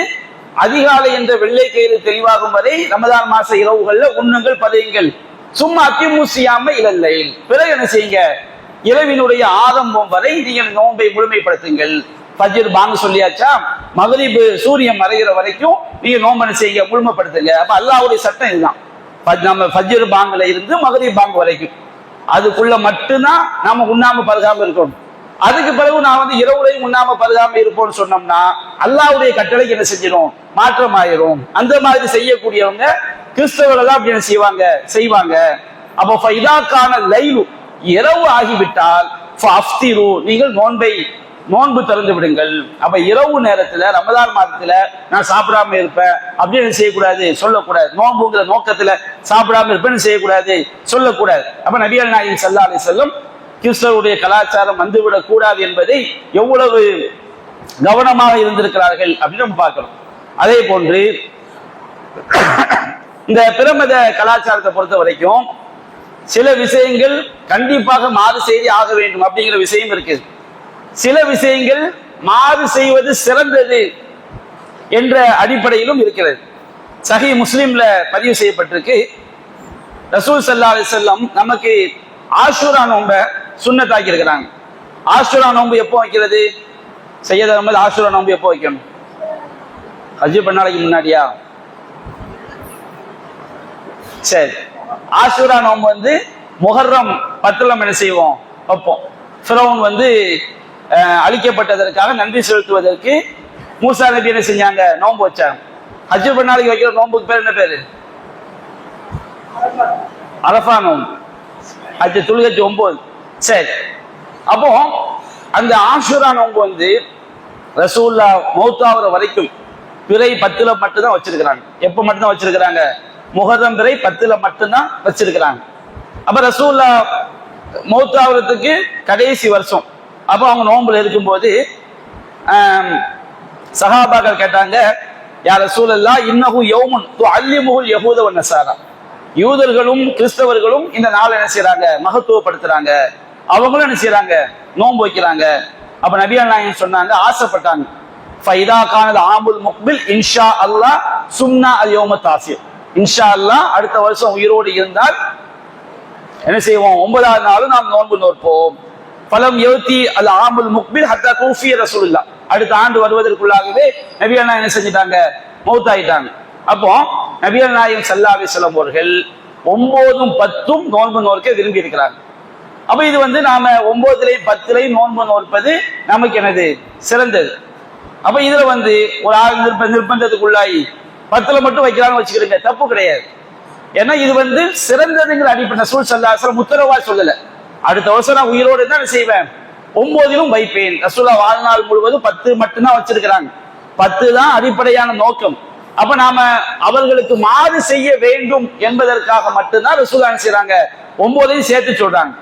Speaker 1: அதிகாலை என்ற வெள்ளை கயிறு தெளிவாகும் வரை ரமதான் மாச இரவுகள்ல உண்ணுங்கள், பதையுங்கள். சும்மா அத்திமுசியாம இலல்லை, பிறகு என்ன செய்யுங்க, இரவினுடைய ஆரம்பம் வரை நீங்கள் நோன்பை முழுமைப்படுத்துங்கள். ஃபஜ்ர் பாங்கு சொல்லியாச்சா, மகரிப் சூரியன் மறைகிற வரைக்கும் நீங்க நோன்பை செய்யுங்க, முழுமைப்படுத்துங்க. அப்ப அல்லாஹ்வுடைய சட்டம் இதுதான். நம்ம ஃபஜ்ர் பாங்குல இருந்து மகரிப் பாங்கு வரைக்கும் அதுக்குள்ள மட்டும்தான் நாம உண்ணாம பருகாம இருக்கணும். அதுக்கு பிறகு நான் இரவுலையும் உண்ணாம பருகாம இருப்போம்னு சொன்னோம்னா அல்லாஹ்வுடைய கட்டளைக்கு என்ன செஞ்சிடும், மாற்றம் ஆயிரும். அந்த மாதிரி செய்யக்கூடியவங்க கிறிஸ்தவர்கள் தான் அப்படி என்ன செய்வாங்க. அப்போ ஃபைதாக்கான லைலு, இரவு ஆகிவிட்டால் நீங்கள் நோன்பை நோன்பு திறந்து விடுங்கள். அப்ப இரவு நேரத்துல ரமதான் மாதத்துல நான் சாப்பிடாம இருப்பேன் அப்படின்னு செய்யக்கூடாது, சொல்லக்கூடாது. நோன்புங்கிற நோக்கத்துல சாப்பிடாம இருப்பேன்னு செய்யக்கூடாது, சொல்லக்கூடாது. அப்ப நபிகள் நாயகம் ஸல்லல்லாஹு அலைஹி வஸல்லம் கிறிஸ்தவருடைய கலாச்சாரம் வந்துவிடக் கூடாது என்பதை எவ்வளவு கவனமாக இருந்திருக்கிறார்கள் அப்படின்னு நம்ம பார்க்கிறோம். அதே போன்று இந்த பிரமத கலாச்சாரத்தை பொறுத்த வரைக்கும் சில விஷயங்கள் கண்டிப்பாக மாறு செய்தி ஆக வேண்டும் அப்படிங்கிற விஷயம் இருக்குது. சில விஷயங்கள் மாறு செய்வது சிறந்தது என்ற அடிப்படையிலும் இருக்கிறது. சஹீஹ் முஸ்லிம்ல பதிவு செய்யப்பட்டிருக்கு, ரசூல் ஸல்லல்லாஹு அலைஹி வஸல்லம் நமக்கு ஆஷூரா நோன்ப சுன்னத்தாக்கி இருக்கிறாங்க. ஆஷூரா நோன்பு எப்போ வைக்கிறது? சையத் அஹ்மத் ஆஷூரா நோன்பு எப்போ வைக்கணும்? ஹஜ் பண்ணாலைக்கு முன்னாடியா? சரி, ஆஷூரா நோன்பு வந்து முஹர்ரம் 10ல என்ன செய்வோம்? வைப்போம். ஃபிரௌன் வந்து அழிக்கப்பட்டதற்காக நன்றி செலுத்துவதற்கு மூசா நபி என்ன செஞ்சாங்க? நோன்பு வச்சாங்க. ஹஜ் பண்ணாலைக்கு வைக்கிற நோன்புக்கு பேர் என்ன பேரு? அரஃபா நோன்பு. ஹஜ் துல்ஹஜ் 9. சரி, அப்போ அந்த ஆஷூரா நோன்பு வந்து ரசூல்லா மௌத்தாவர வரைக்கும் பிறை 10ல மட்டும்தான் வச்சிருக்கிறாங்க. எப்ப மட்டும்தான் வச்சிருக்கிறாங்க? முஹர்ரம் பிறை 10ல மட்டும்தான் வச்சிருக்கிறாங்க. அப்ப ரசூல்லா மௌத்தாவரத்துக்கு கடைசி வருஷம், அப்போ அவங்க நோன்புல இருக்கும்போது சஹாபாக்கள் கேட்டாங்க, யா ரசூலல்லாஹ் இன்னஹு யௌமுன் துஅல்லிமுல் யஹூத வன் நஸாரா, யூதர்களும் கிறிஸ்தவர்களும் இந்த நாளை என்ன செய்யறாங்க? மகத்துவப்படுத்துறாங்க, அவங்களும் என்ன செய்யறாங்க? நோன்பு வைக்கிறாங்க. அப்ப நபிகள் நாயகம் சொன்னாங்க, ஆசைப்பட்டாங்க, ஃபைதா கானல் ஆமுல் முக்பில் இன்ஷா அல்லாஹ் சும்னா அல் யௌம தாசிர், இன்ஷா அல்லாஹ் அடுத்த வருஷம் உயிரோடு இருந்தால் என்ன செய்வோம்? 9வது நாளும் நாம் நோன்பு நோற்போம். ஃபலம் யௌதி அல் ஆமுல் முக்பில் ஹத்தா தூஃபிய ரசூலுல்லாஹ், அடுத்த ஆண்டு வருவதற்குள்ளாகவே நபிகள் நாயகம் என்ன செஞ்சிட்டாங்க? மௌத்தாயிட்டாங்க. அப்போ நபிகள் நாயகம் ஸல்லல்லாஹு அலைஹி வஸல்லம் அவர்கள் 9ம் 10ம் நோன்பு நோற்க விரும்பி இருக்கிறாங்க. அப்ப இது வந்து நாம 9லையும் 10லையும் நோன்பு நோற்பது நமக்கு என்னது? சிறந்தது. அப்ப இதுல வந்து ஒரு ஆள் நிர்பந்தத்துக்குள்ளாகி 10ல மட்டும் வைக்கிறான்னு வச்சுக்கிறீங்க, தப்பு கிடையாது. ஏன்னா இது வந்து சிறந்ததுங்கிற அடிப்படை ரசூல் ஸல்லல்லாஹு அலைஹி வஸல்லம் முத்தரவா சொல்லல. அடுத்த வருஷம் நான் உயிரோடு தான் செய்வேன், 9லும் வைப்பேன். ரசூலா வாழ்நாள் முழுவதும் 10 மட்டும்தான் வச்சிருக்கிறாங்க. 10 தான் அடிப்படையான நோக்கம். அப்ப நாம அவர்களுக்கு மாறு செய்ய வேண்டும் என்பதற்காக மட்டும்தான் ரசூலா செய்யறாங்க, 9லையும் சேர்த்து சொல்றாங்க.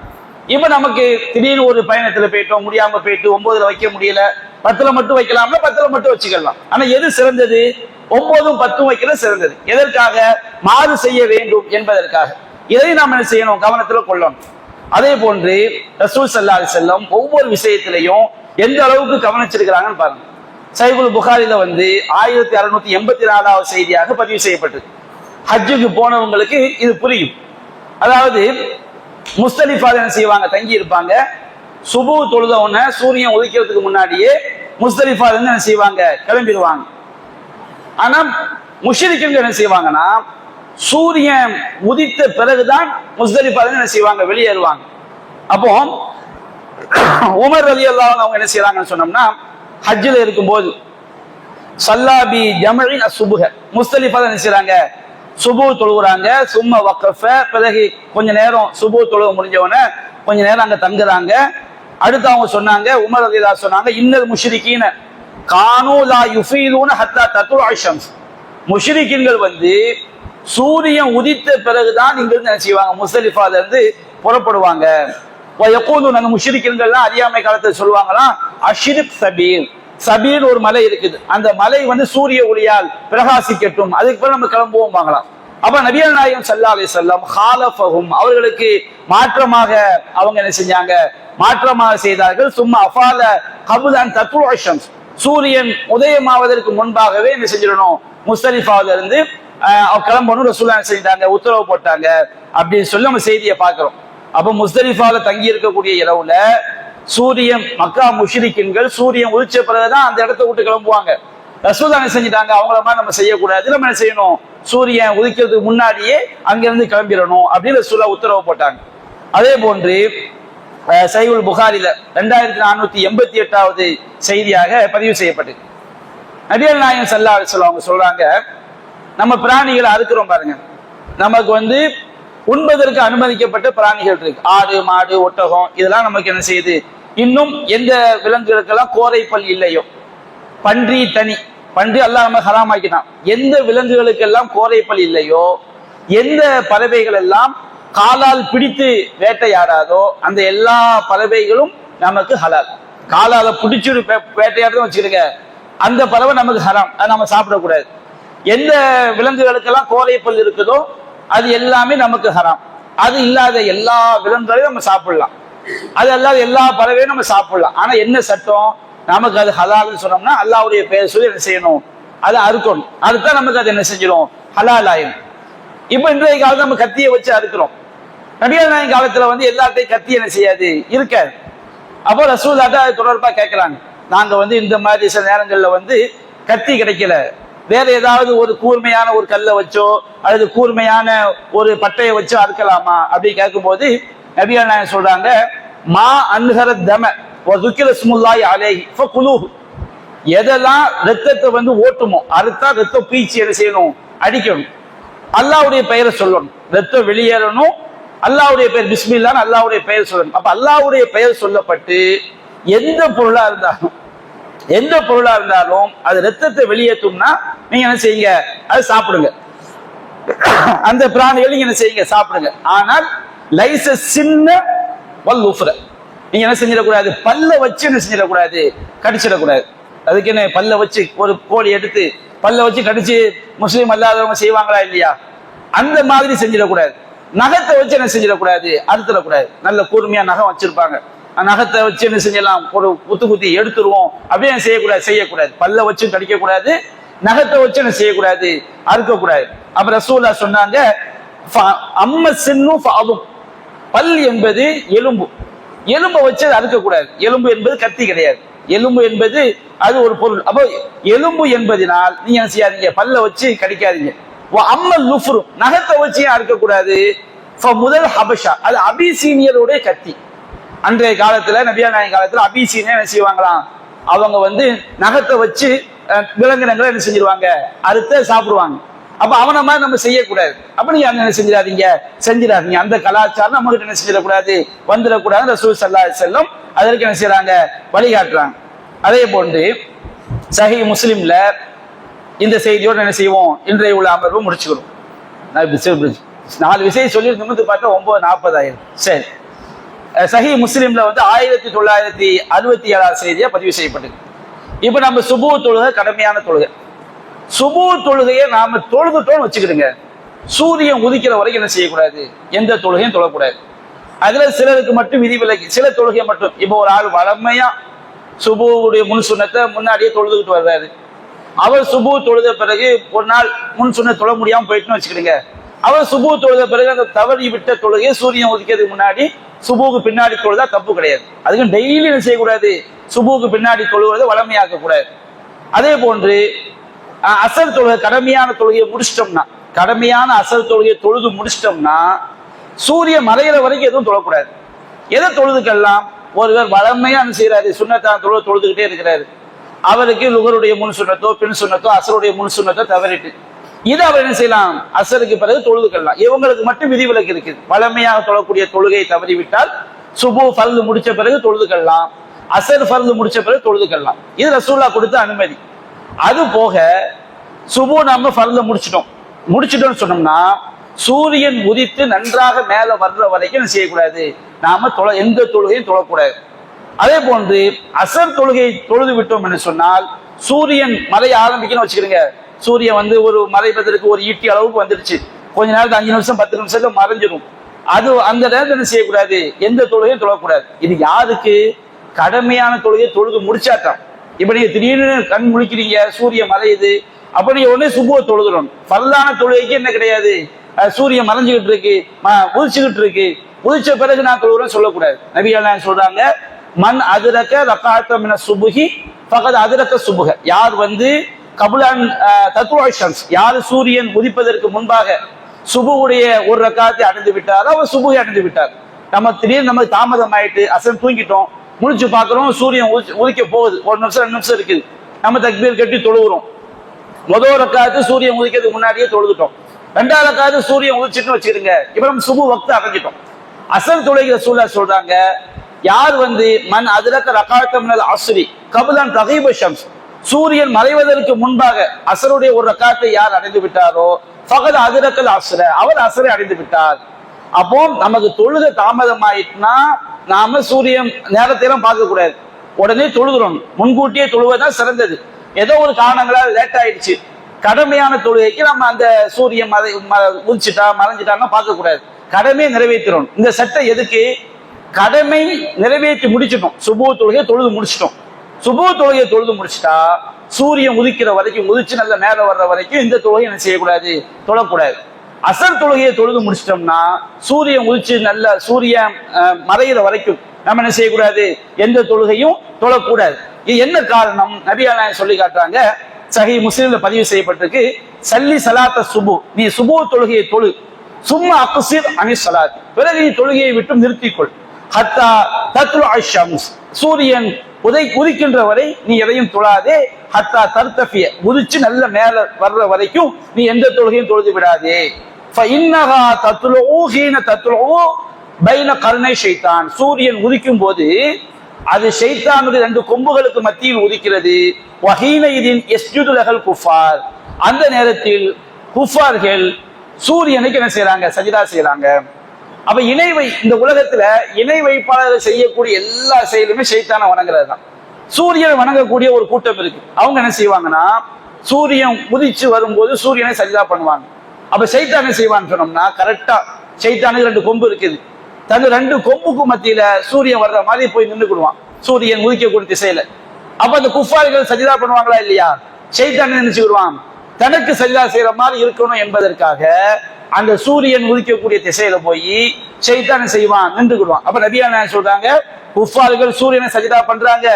Speaker 1: இப்ப நமக்கு திடீர்னு ஒரு பயணத்துல போயிட்டோம், முடியாம போயிட்டு 9ல வைக்க முடியல, 10ல மட்டும் வைக்கலாம்னா 10ல மட்டும் வச்சுக்கலாம். ஆனா எது சிறந்தது? 9ம் 10ம் வைக்கிறது சிறந்தது. எதற்காக? மாறு செய்ய வேண்டும் என்பதற்காக. இதை நாம் என்ன செய்யணும்? கவனத்துல கொள்ளணும். அதே போன்று ரசூல் ஸல்லல்லாஹு அலைஹி வஸல்லம் ஒவ்வொரு விஷயத்திலையும் எந்த அளவுக்கு கவனிச்சிருக்கிறாங்கன்னு பாருங்க. சஹீஹுல் புகாரில வந்து 1684வது செய்தியாக பதிவு செய்யப்பட்டது. ஹஜ்ஜுக்கு போனவங்களுக்கு இது புரியும். அதாவது முஸ்தலிஃபால என்ன செய்வாங்க? தங்கி இருப்பாங்க. சுபு தொழுத உடனே சூரியன் உதிக்கிறதுக்கு முன்னாடியே முஸ்தலிஃபால இருந்து என்ன செய்வாங்க? கிளம்பிடுவாங்க. ஆனா முஷ்ரிக்குங்க என்ன செய்வாங்கன்னா, சூரியன் உதித்த பிறகுதான் முஸ்தலிஃபால என்ன செய்வாங்க? வெளியேறுவாங்க. அப்போ உமர் ரலியல்லாஹு அன்ஹு அவங்க என்ன செய்யறாங்கன்னு சொன்னோம்னா, ஹஜ்ஜில் இருக்கும்போது சல்லாபி ஜமஇன் அஸ்ஸுபுஹ, முஸ்தலிஃபால என்ன செய்றாங்க? சுபு தொழுகிறாங்க. சும்மா வக்கஃப, பிறகு கொஞ்ச நேரம் சுபு தொழுக முடிஞ்சவொடனே கொஞ்ச நேரம் அங்க தங்குறாங்க. அடுத்து அவங்க சொன்னாங்க, உமர் ரலியல்லாஹு அன்ஹு சொன்னாங்க, இன்னல் முஷ்ரிகீன கானூ லா யுஃபீலூன ஹத்தா தத்லுஅ ஷம்ஸ், முஷ்ரிக்கீன்கள் வந்து சூரியன் உதித்த பிறகுதான் இங்கிருந்து என்ன செய்வாங்க? முஸ்தலிஃபால இருந்து புறப்படுவாங்க. வயகூலுன, அந்த முஷ்ரிக்கீன்கள்லாம் அறியாமை காலத்தில் சொல்லுவாங்களாம், அஷ்ரிக் சபீர், சபீர் ஒரு மலை இருக்குது, அந்த மலை வந்து சூரிய ஒளியால் பிரகாசிக்கட்டும், அதுக்கு பிறகு நம்ம கிளம்புவோம் வாங்கலாம். அப்ப நபிகள் நாயகம் ஸல்லல்லாஹு அலைஹி வஸல்லம் ஹாலஃபஹும், அவர்களுக்கு மாற்றமாக அவங்க என்ன செஞ்சாங்க? மாற்றமாக செய்தார்கள். சும்மா அஃபால கபுலன் தத்லுஅ ஷம்ஸ், சூரியன் உதயமாவதற்கு முன்பாகவே என்ன செஞ்சிடணும்? முஸ்தலிஃபாவில இருந்து கிளம்பணும். ரசூலுல்லாஹ் செஞ்சாங்க, உத்தரவு போட்டாங்க அப்படின்னு சொல்லி நம்ம செய்தியை பார்க்கிறோம். அப்ப முஸ்தலிஃபால தங்கி இருக்கக்கூடிய இரவுல சூரியன், மக்கா முஷ்ரிக்கீன்கள் சூரியன் உதிச்ச பிறகுதான் அந்த இடத்த விட்டு கிளம்புவாங்க. ரசூலுல்லாஹ் என்ன செஞ்சிட்டாங்க? அவங்கள மாதிரி நம்ம செய்யக்கூடாது, நம்ம என்ன செய்யணும்? சூரியன் உதிக்கிறதுக்கு முன்னாடியே அங்கிருந்து கிளம்பிடணும் அப்படின்னு ரசூலுல்லாஹ் உத்தரவு போட்டாங்க. அதே போன்று சஹீஹுல் புகாரில 2488வது செய்தியாக பதிவு செய்யப்பட்டது. நபிகள் நாயகம் ஸல்லல்லாஹு அலைஹி வஸல்லம் அவங்க சொல்றாங்க, நம்ம பிராணிகளை அறுக்கிறோம் பாருங்க, நமக்கு வந்து உண்பதற்கு அனுமதிக்கப்பட்ட பிராணிகள் இருக்கு. ஆடு, மாடு, ஒட்டகம், இதெல்லாம் நமக்கு என்ன செய்யுது? இன்னும் எந்த விலங்குகளுக்கெல்லாம் கோரைப்பல் இல்லையோ, பன்றி தனி, பன்றி அல்லாஹ் நம்ம ஹராமாக்கினான். எந்த விலங்குகளுக்கெல்லாம் கோரைப்பல் இல்லையோ, எந்த பறவைகள் எல்லாம் காலால் பிடித்து வேட்டையாடாதோ அந்த எல்லா பறவைகளும் நமக்கு ஹலால். காலால பிடிச்சு வேட்டையாடுறதும் வச்சுக்கிடுங்க, அந்த பறவை நமக்கு ஹராம், அதை நம்ம சாப்பிடக்கூடாது. எந்த விலங்குகளுக்கெல்லாம் கோரைப்பல் இருக்குதோ அது எல்லாமே நமக்கு ஹராம். அது இல்லாத எல்லா விலங்குகளையும் நம்ம சாப்பிடலாம், அது அல்லாத எல்லா பறவையும் நம்ம சாப்பிடலாம். ஆனா என்ன சட்டம், நமக்கு அது ஹலால்னு சொன்னோம்னா அல்லாஹ்வுடைய பெயர் சொல்லி என்ன செய்யணும், அதை அறுக்கணும். அறுத்தா நமக்கு அது என்ன செஞ்சிடும், ஹலால் ஆயிடும். இப்ப இன்றைய காலத்துல நம்ம கத்தியை வச்சு அறுக்கிறோம். நபிகள் நாயகம் காலத்துல எல்லாத்தையும் கத்தி என்ன செய்யாது, இருக்காது. அப்போ ரசூலுல்லாஹ் அது தொடர்பா கேட்கிறாங்க, நாங்க இந்த மாதிரி சில நேரங்கள்ல கத்தி கிடைக்கல, வேற ஏதாவது ஒரு கூர்மையான ஒரு கல்லை வச்சோ அல்லது கூர்மையான ஒரு பட்டையை வச்சோ அறுக்கலாமா அப்படி கேட்கும்போது நபிகள் நாயகம் சொல்றாங்க, மா அன்ஹர தம வ ذுக்கிர ஸ்முல்லாஹி அலைஹி ஃபகுலூஹு. எதெல்லாம் ரத்தத்தை ஓட்டுமோ, அறுத்தா ரத்தம் பீச்சி என்ன செய்யணும், அடிக்கணும், அல்லாஹ்வுடைய பெயரை சொல்லணும், ரத்தம் வெளியேறணும், அல்லாஹ்வுடைய பெயர் பிஸ்மில்லாஹ், அல்லாஹ்வுடைய பெயர் சொல்லணும். அப்ப அல்லாஹ்வுடைய பெயர் சொல்லப்பட்டு எந்த பொருளா இருந்தாலும் அது ரத்தத்தை வெளியேற்றும்னா நீங்க என்ன செய்யுங்க, அது சாப்பிடுங்க. அந்த பிராணிகள் நீங்க என்ன செய்யுங்க, சாப்பிடுங்க. ஆனால் லைச சின்ன வல்லுஃப்ர, நீங்க என்ன செஞ்சிடக்கூடாது, பல்ல வச்சு என்ன செஞ்சிடக்கூடாது, கடிச்சிடக்கூடாது. அதுக்கு என்ன, பல்ல வச்சு ஒரு கோழி எடுத்து பல்ல வச்சு கடிச்சு முஸ்லீம் அல்லாதவங்க செய்வாங்களா இல்லையா, அந்த மாதிரி செஞ்சிடக்கூடாது. நகத்தை வச்சு என்ன செஞ்சிடக்கூடாது, அறுத்துடக்கூடாது. நல்ல கூர்மையா நகம் வச்சிருப்பாங்க, நகத்தை வச்சு என்ன செஞ்சலாம், ஒரு குத்தி எடுத்துருவோம் அப்படியே செய்யக்கூடாது. பல்ல வச்சு கடிக்க கூடாது, நகத்தை வச்சு என்ன செய்யக்கூடாது, அறுக்கக்கூடாது. அப்ப ரசூலுல்லாஹ் சொன்னாங்க, அம்ம சின்னு ஃபஅதும், பல் என்பது எலும்பு, எலும்பை வச்சு அறுக்கக்கூடாது. எலும்பு என்பது கத்தி கிடையாது, எலும்பு என்பது அது ஒரு பொருள். அப்போ எலும்பு என்பதனால் நீங்க என்ன செய்யாதீங்க, பல்ல வச்சு கடிக்காதீங்க. அம்மல் லுஃப்ரு, நகத்தை வச்சு அறுக்கக்கூடாது. முதல் ஹபஷா, அது அபிசீனியருடைய கத்தி. அன்றைய காலத்துல நபிகள் நாயகம் காலத்துல அபிசீனியா என்ன செய்வாங்களாம், அவங்க நகத்தை வச்சு விலங்கினங்களை என்ன செஞ்சிருவாங்க, அறுத்த சாப்பிடுவாங்க. அப்ப அவனை மாதிரி நம்ம செய்யக்கூடாது. அப்ப நீங்க என்ன செஞ்சிடாதீங்க. அந்த கலாச்சாரம் நம்ம கிட்ட என்ன செஞ்சிடக்கூடாது, வந்துடக்கூடாது. ரசூல் ஸல்லல்லாஹு அலைஹி வஸல்லம் அதற்கு என்ன செய்யறாங்க, வழிகாட்டுறாங்க. அதே போன்று சஹீஹ் முஸ்லிம்ல இந்த செய்தியோடு என்ன செய்வோம், இன்றைய உள்ள அமர்வு முடிச்சுக்கிறோம். 4 விஷயம் சொல்லி நிமிந்து பார்த்தா 9:40 ஆயிரம். சரி, சஹீஹ் முஸ்லிம்ல 1967 செய்தியா பதிவு செய்யப்பட்டது. இப்ப நம்ம சுபூ தொழுகை கடமையான தொழுகை. சுபூ தொழுகையை நாம தொழுதுட்டோம்னு வச்சுக்கிடுங்க, சூரியன் உதிக்கிற வரைக்கும் என்ன செய்யக்கூடாது, எந்த தொழுகையும் தொழக்கூடாது. அதுல சிலருக்கு மட்டும் விதிவிலக்கு, சில தொழுகை மட்டும். இப்போ ஒரு ஆள் வளமையா சுபூவுடைய முன் சுன்னத்தை முன்னாடியே தொழுதுகிட்டு வர்றாரு, அவர் சுபூ தொழுத பிறகு ஒரு நாள் முன் சுன்ன தொழ முடியாம போயிட்டுன்னு வச்சுக்கிடுங்க, அவர் சுபூ தொழுத பிறகு அந்த தவறி விட்ட தொழுகை சூரியன் உதிக்கிறதுக்கு முன்னாடி சுபூக்கு பின்னாடி தொழுதா தப்பு கிடையாது. அதுக்கு டெய்லி என்ன செய்யக்கூடாது, சுபூக்கு பின்னாடி தொழுவதை வளமையாக்க கூடாது. அதே போன்று அசர் தொழுகை, கடமையான தொழுகையை முடிச்சிட்டோம்னா, கடமையான அசர் தொழுகையை தொழுது முடிச்சிட்டோம்னா சூரியன் மறைகிற வரைக்கும் எதுவும் தொழக்கூடாது. எதை தொழுதுக்கெல்லாம், ஒருவர் வளமையா என்ன செய்யறாரு, சுன்னத்தான தொழுதுகிட்டே இருக்கிறாரு, அவருக்கு லுகருடைய முன் சுன்னத்தோ பின் சுன்னத்தோ அசருடைய முன் சுன்னத்தோ தவறிட்டு இது அவர் என்ன செய்யலாம், அசருக்கு பிறகு தொழுதுக்கலாம். இவங்களுக்கு மட்டும் விதிவிலக்கு இருக்குது. வளமையாக தொழக்கூடிய தொழுகையை தவறிவிட்டால் சுபு ஃபர்து முடிச்ச பிறகு தொழுதுக்கலாம், அசர் ஃபர்து முடிச்ச பிறகு தொழுதுக்கலாம். இது ரசூலுல்லாஹ் கொடுத்த அனுமதி. அது போக சுபு நம்ம ஃபர்து முடிச்சிட்டோம்னு சொன்னோம்னா சூரியன் உதித்து நன்றாக மேல வர்ற வரைக்கும் என்ன செய்யக்கூடாது, நாம எந்த தொழுகையும் தொழக்கூடாது. அதே போன்று அசர் தொழுகை தொழுது விட்டோம் என்று சொன்னால் சூரியன் மறைய ஆரம்பிக்கணும் வச்சுக்கிடுங்க, சூரியன் ஒரு மறைவதற்கு ஒரு ஈட்டி அளவுக்கு வந்துருச்சு, கொஞ்ச நேரத்துக்கு 5 நிமிஷம் 10 நிமிஷத்துல மறைஞ்சிடும். அது அந்த நேரத்தில் என்ன செய்யக்கூடாது, எந்த தொழுகையும் தொழக்கூடாது. இது யாருக்கு, கடமையான தொழுகையை தொழுது முடிச்சாத்தான். இப்ப நீங்க திடீர்னு கண் முழிக்கிறீங்க, சூரியன் மறையுது, அப்ப நீங்க உடனே சுபுவை தொழுதுறோம். பரலான தொழுகைக்கு என்ன கிடையாது, சூரியன் மறைஞ்சுக்கிட்டு இருக்கு, உதிச்சுக்கிட்டு இருக்கு, உதிச்ச பிறகு நான் தொழுகிறேன் சொல்லக்கூடாது. நபிகள் நாயகம் சொல்றாங்க, மன் அதிரக்க ரக்காத்த மின சுபுஹி ஃபகத் அதிரக்க சுபுஹ. யார் கபுலான் தத்வா ஷம்ஸ், யார் சூரியன் உதிப்பதற்கு முன்பாக சுபுவுடைய ஒரு ரக்காத்தை அடைந்து விட்டாரோ அவர் சுபுகை அடைந்து விட்டார். நம்ம திடீர்னு நமக்கு தாமதம் ஆயிட்டு அசன் தூங்கிட்டோம், முடிச்சு பாக்குறோம் சூரியன் உதிக்க போகுது, 1 நிமிஷம் 2 நிமிஷம் இருக்குது, நம்ம தக்பீர் கட்டி தொழுகிறோம். முதல் ரக்காத்து சூரியன் உதிக்கிறதுக்கு முன்னாடியே தொழுதுட்டோம், 2வது ரக்காத்து சூரியன் உதிச்சுட்டு வச்சுக்கிடுங்க, இப்ப நம்ம சுபு வக்து அடைஞ்சிட்டோம். அசர் தொழுகிற சூழல் சொல்றாங்க, யார் மன் அதிரக்க ரகாத்த மினல் அஸ்ரி கபுலன் தகீப ஷம்ஸ், சூரியன் மறைவதற்கு முன்பாக அசருடைய ஒரு ரக்காத்தை யார் அடைந்து விட்டாரோ ஃபகத் அதிரக்கல் அஸ்ர, அவர் அசரை அடைந்து விட்டார். அப்போ நமக்கு தொழுக தாமதமாயிட்டுனா நாம சூரியன் நேரத்தையெல்லாம் பார்க்க கூடாது, உடனே தொழுகிறோம். முன்கூட்டியே தொழுவதுதான் சிறந்தது. ஏதோ ஒரு காரணங்களால் லேட் ஆயிடுச்சு, கடமையான தொழுகைக்கு நம்ம அந்த சூரியன் உதிச்சுட்டா மறைஞ்சிட்டான்னு பார்க்க கூடாது, கடமையை நிறைவேற்றணும். இந்த சட்டம் எதுக்கு? கடமை நிறைவேற்றி முடிச்சிட்டோம், சுபுஹ் தொழுகையை தொழுது முடிச்சிட்டோம். சுபுஹ் தொழுகையை தொழுது முடிச்சுட்டா சூரியன் உதிக்கிற வரைக்கும், உதிச்சு நல்ல மேல வர்ற வரைக்கும் இந்த தொழுகை என்ன செய்யக்கூடாது, தொழக்கூடாது. அசர் தொழுகையை தொழுது முடிச்சிட்டோம்னா சூரியன் உதிச்சு நல்ல சூரியன் மறைகிற வரைக்கும் நம்ம என்ன செய்யக்கூடாது, எந்த தொழுகையும் தொழக்கூடாது. இது என்ன காரணம்? நபி அலைஹிஸ்ஸலாம் சொல்லி காட்டுறாங்க, சஹீஹ் முஸ்லிம்ல பதிவு செய்யப்பட்டிருக்கு, சல்லி சலாத்த சுபு, நீ சுபுஹ் தொழுகையை தொழு, சும்மா அக்ஸிர் அனி ஸலாத், பிறகு நீ தொழுகையை விட்டு நிறுத்திக்கொள், ஹத்தா தத்லு அஷம்ஸ், சூரியன் உதிக்கின்ற வரை நீ எதையும் தொழாதே, ஹத்தா தர்தஃபிய, உதிச்சு நல்ல மேல வர்ற வரைக்கும் நீ எந்த தொழுகையும் தொழுது விடாதே. ஃபஇன்னஹா தத்லுஉ ஹீன தத்லுஉ பைன கர்னை ஷைத்தான், சூரியன் உதிக்கும் போது அது ஷைத்தானுடைய ரெண்டு கொம்புகளுக்கு மத்தியில் உதிக்கிறது. வஹீன இதின் யஸ்ஜுது லஹல் குஃபார், அந்த நேரத்தில் குஃபார்கள் சூரியனுக்கு என்ன செய்யறாங்க, சஜிதா செய்யறாங்க. அப்ப இந்த உலகத்துல இணை வைப்பாளர்கள் செய்யக்கூடிய எல்லா செயலுமே ஷைத்தானை வணங்குறது தான். சூரியனை வணங்கக்கூடிய ஒரு கூட்டம் இருக்கு, அவங்க என்ன செய்வாங்கன்னா சூரியன் உதிச்சு வரும்போது சூரியனை சஜிதா பண்ணுவாங்க. அப்ப ஷைத்தான் என்ன செய்வான்னு சொன்னோம்னா, கரெக்டா ஷைத்தானுக்கு ரெண்டு கொம்பு இருக்குது, தன் ரெண்டு கொம்புக்கு மத்தியில சூரியன் வர்ற மாதிரி போய் நின்றுக்குடுவான், சூரியன் உதிக்கக்கூடிய திசையில. அப்ப அந்த குஃபாரிகள் சஜிதா பண்ணுவாங்களா இல்லையா? ஷைத்தான் நினைச்சுக்கிடுவான், தனக்கு சஜிதா செய்யற மாதிரி இருக்கணும் என்பதற்காக அந்த சூரியன் உதிக்கக்கூடிய திசையில போய் ஷைத்தான் செய்வான், நின்றுக்கிடுவான். அப்ப நபி அலைஹிஸ்ஸலாம் சொல்றாங்க, குஃபார்கள் சூரியனை சஜிதா பண்றாங்க,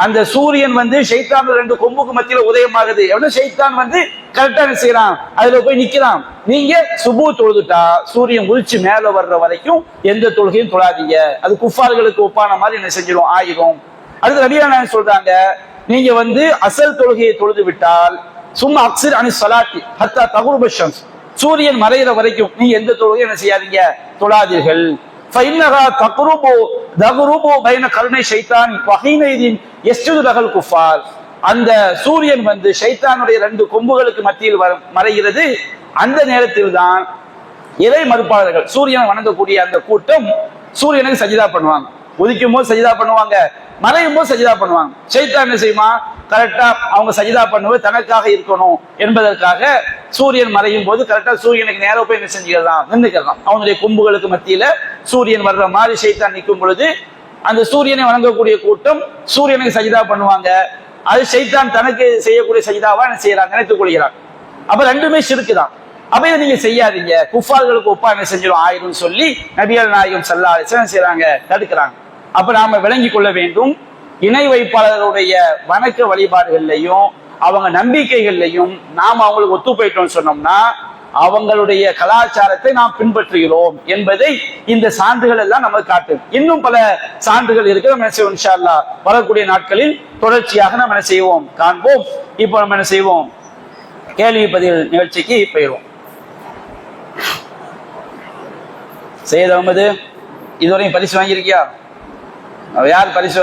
Speaker 1: அந்த சூரியன் ஷைத்தான் ரெண்டு கொம்புக்கு மத்தியில உதயமாகுது, எவ்வளவு ஷைத்தான் கரெக்டா செய்யறான், அதுல போய் நிக்கிறான். நீங்க சுபுஹ் தொழுதுட்டா சூரியன் உதிச்சு மேல வர்ற வரைக்கும் எந்த தொழுகையும் தொழாதீங்க, அது குஃபார்களுக்கு ஒப்பான மாதிரி என்ன செஞ்சிடும், ஆயிரும். அடுத்து நபி அலைஹிஸ்ஸலாம் சொல்றாங்க, நீங்க அசல் தொழுகையை தொழுது விட்டால் சும்மா அக்ஸிர் அனி ஸலாத்தி ஹத்தா தகுருப ஷம்ஸ், சூரியன் மறைகிற வரைக்கும் நீங்க எந்த தொழுகையும் என்ன செய்யாதீங்க, தொழாதீர்கள். ஃபஇன்னஹா தகுருபு பைன கர்னை ஷைத்தான் வஹீனைதின் யஸ்ஜுது லஹல் குஃபார், அந்த சூரியன் ஷைத்தானுடைய ரெண்டு கொம்புகளுக்கு மத்தியில் மறைகிறது. அந்த நேரத்தில் தான் இறை மறுப்பாளர்கள் சூரியனை வணங்கக்கூடிய அந்த கூட்டம் சூரியனுக்கு சஜிதா பண்ணுவாங்க. உதிக்கும் போது சஜிதா பண்ணுவாங்க, மறையும் போது சஜிதா பண்ணுவாங்க. ஷைத்தான் என்ன செய்யுமா, கரெக்டா அவங்க சஜிதா பண்ணுவது தனக்காக இருக்கணும் என்பதற்காக சூரியன் மறையும் போது கரெக்டா சூரியனுக்கு நேரம் போய் என்ன செஞ்சுக்கலாம், நின்றுக்கலாம். அவனுடைய கொம்புகளுக்கு மத்தியில சூரியன் வர்ற மாதிரி ஷைத்தான் நிற்கும் பொழுது அந்த சூரியனை வணங்கக்கூடிய கூட்டம் சூரியனுக்கு சஜிதா பண்ணுவாங்க. அது ஷைத்தான் தனக்கு செய்யக்கூடிய சஜிதாவா என்ன செய்யறாங்க, நினைத்துக் கொள்கிறான். அப்ப ரெண்டுமே ஷிர்க் தான். அப்ப இதை நீங்க செய்யாதீங்க, குஃபார்களுக்கு ஒப்பா என்ன செஞ்சிடும், ஆயிரும் சொல்லி நபிகள் நாயகம் ஸல்லல்லாஹு அலைஹி வஸல்லம் செய்யறாங்க, தடுக்கிறாங்க. அப்ப நாம விளங்கி கொள்ள வேண்டும், இணை வைப்பாளர்களுடைய வணக்க வழிபாடுகள்லையும் அவங்க நம்பிக்கைகள்லையும் நாம் அவங்களுக்கு ஒத்து போயிட்டோம்னு சொன்னோம்னா அவங்களுடைய கலாச்சாரத்தை நாம் பின்பற்றுகிறோம் என்பதை இந்த சான்றுகள் எல்லாம் நமக்கு காட்டும். இன்னும் பல சான்றுகள் இருக்கு, நம்ம என்ன செய்வோம், இன்ஷா அல்லாஹ் வரக்கூடிய நாட்களில் தொடர்ச்சியாக நம்ம என்ன செய்வோம், காண்போம். இப்போ நம்ம என்ன செய்வோம், கேள்வி பதில் நிகழ்ச்சிக்கு போயிடுவோம். சையத் அஹ்மது, இதுவரையும் பரிசு வாங்கியிருக்கியா? யார் பரிசு